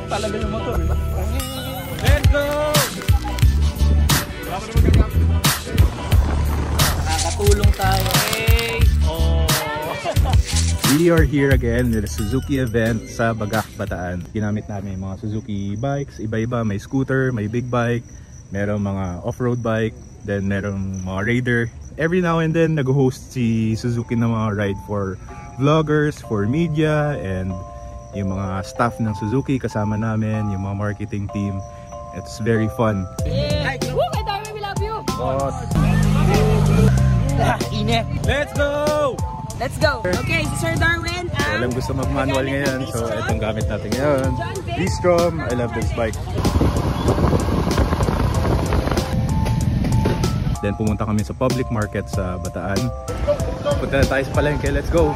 Iyak talaga yung motor. Let's go! Nakakatulong tayo. Hey! Oh! We are here again with a Suzuki event sa Bagak, Bataan. Ginamit namin mga Suzuki bikes, iba-iba. May scooter, may big bike, merong mga off-road bike, then merong mga Raider. Every now and then, nag-host si Suzuki ng mga ride for vloggers, for media, and yung mga staff ng Suzuki kasama namin, yung mga marketing team. It's very fun. Hey! Woo! Kay Darwin, we love you! Boss! Init! Let's go! Let's go! Okay, si Sir Darwin. So, walang gusto mag-manual ngayon, so itong gamit natin ngayon. V-Strom, I love this bike. Then pumunta kami sa public market sa Bataan. Punta na tayo sa palengke, let's go!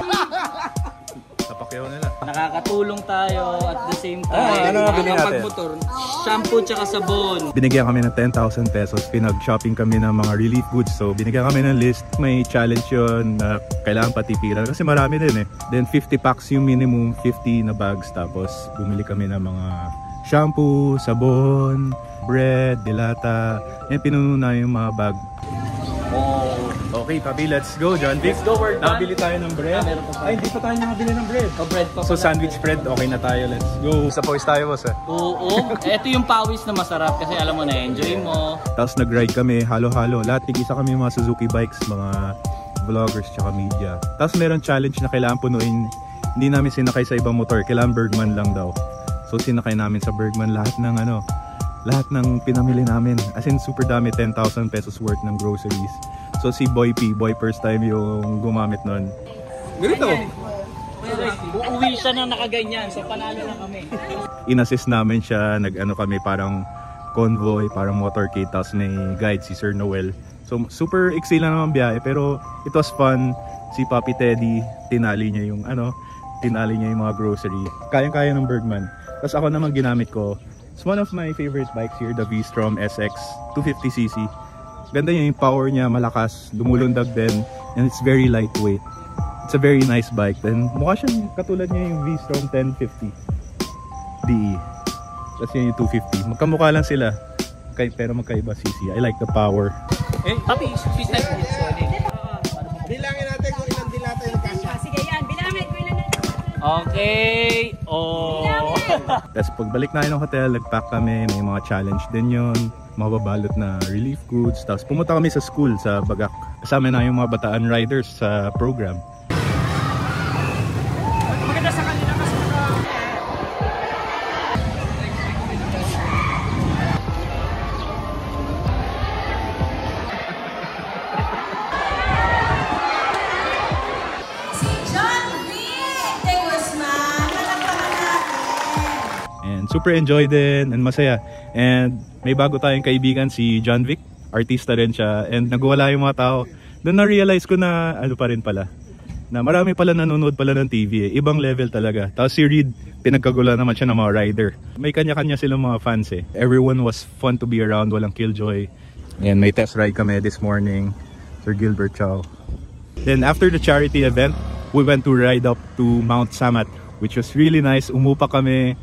Sa Pacquiao nila. Nakakatulong tayo at the same time. Ano nga bilhin natin? Pagmotor, shampoo tsaka sabon. Binigyan kami ng 10,000 pesos. Pinag-shopping kami ng mga relief goods. So binigyan kami ng list. May challenge yun na kailangan patipiran kasi marami din eh. Then 50 packs yung minimum, 50 na bags. Tapos bumili kami ng mga shampoo, sabon, bread, dilata. Yan pinuno na yung mga bag. Okay, Papi, let's go, John Vic. Let's go, we're done. Nabili tayo ng bread. Ay, hindi pa tayo nakabili ng bread. Bread pa. So sandwich bread, okay na tayo. Let's go. Sa pawis tayo, boss. Oo. Ito yung pawis na masarap kasi alam mo na enjoy mo. Tapos nag-ride kami, halo-halo. Lahat tig-isa kami mga Suzuki bikes, mga vloggers tsaka media. Tapos meron challenge na kailangan punuin. Hindi namin sinakay sa ibang motor, kailangan Bergman lang daw. So sinakay namin sa Bergman lahat ng pinamili namin. As in super dami, 10,000 pesos worth ng groceries. So si Boy first time yung gumamit nun. Ganito. Uuwi siya na nakaganyan, so panalo na kami. In-assist namin siya, nag-ano kami parang convoy, parang motorcade, tapos may guide si Sir Noel. So super iksi lang naman biyahe, pero it was fun. Si Papi Teddy, tinali niya yung mga grocery. Kayang-kaya ng Bergman. Tapos ako naman ginamit ko. It's one of my favorite bikes here, the V-Strom SX 250cc. Ganda yung power niya, malakas, lumulundag din, and it's very lightweight. It's a very nice bike. Then mukha siyang katulad niya yung V-Strom 1050 DE. Tapos yun yung 250. Magkamukha lang sila, pero magkaiba cc. I like the power. Eh, Papi, she's like this. Bilangin natin kung ilang dilata yung kasya. Sige yan, bilangin ko ilan na. Okay. Oh. Tapos pagbalik na ng hotel, nag-pack kami, may mga challenge din yun, mababalot na relief goods. Tapos pumunta kami sa school sa Bagak. Kasama na yung mga Bataan riders sa program. Maganda sa kanila kasi Super enjoy din and masaya. And may bago tayong kaibigan, si John Vic. Artista rin siya. And nagwala yung mga tao. Doon na-realize ko na ano pa rin pala. Na marami pala nanonood pala ng TV eh. Ibang level talaga. Tapos si Reed, pinagkagula naman siya ng mga rider. May kanya-kanya silang mga fans eh. Everyone was fun to be around. Walang killjoy. And may test ride kami this morning. Sir Gilbert Chow. Then after the charity event, we went to ride up to Mount Samat, which was really nice. Umupa kami.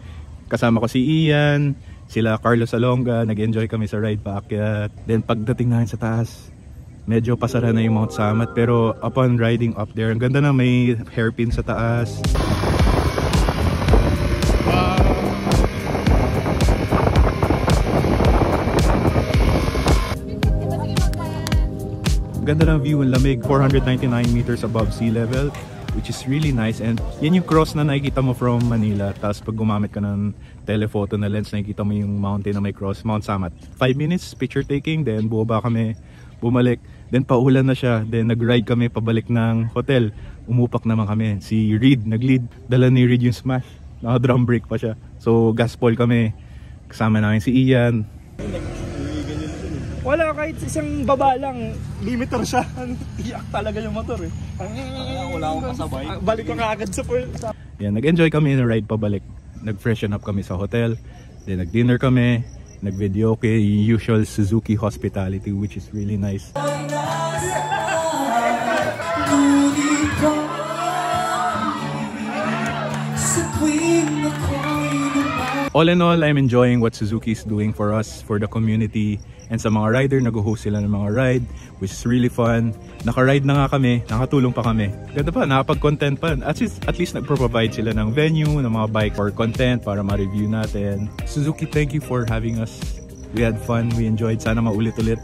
Kasama ko si Ian, sila Carlos Alonga, nag-enjoy kami sa ride paakyat. Then pagdating namin sa taas, medyo pasara na yung Mount Samat, pero upon riding up there, ang ganda na, may hairpin sa taas. Ganda ng view, ang lamig, 499 meters above sea level, which is really nice. And yan yung cross na nakikita mo from Manila. Tapos pag gumamit ka ng telephoto na lens, nakikita mo yung mountain na may cross, Mount Samat. 5 minutes picture taking, then bumaba kami, bumalik, then paulan na siya, then nag-ride kami pabalik ng hotel. Umupak naman kami. Si Reed nag-lead, dala ni Reed yung smash, naka-drum brake pa siya. So gaspol kami, kasama namin si Ian. Wala, kahit isang baba lang, limiter siya. Iyak talaga yung motor eh. Wala akong kasabay. Balik ko kaagad sa pool. Yan, nag-enjoy kami na ride pabalik. Nag-freshen up kami sa hotel. Then nag-dinner kami, nag-video okay, usual Suzuki hospitality, which is really nice. Sa tuwing ako'y All in all, I'm enjoying what Suzuki is doing for us, for the community, and sa mga rider, nag-host sila ng mga ride, which is really fun. Naka-ride na nga kami, nakatulong pa kami. Ganda pa, nakapag-content pa. At least nag-provide sila ng venue, ng mga bike or content para ma-review natin. Suzuki, thank you for having us. We had fun, we enjoyed. Sana maulit-ulit.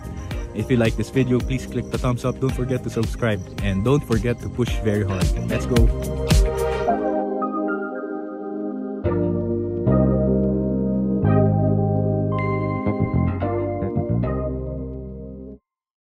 If you like this video, please click the thumbs up. Don't forget to subscribe. And don't forget to push very hard. Let's go!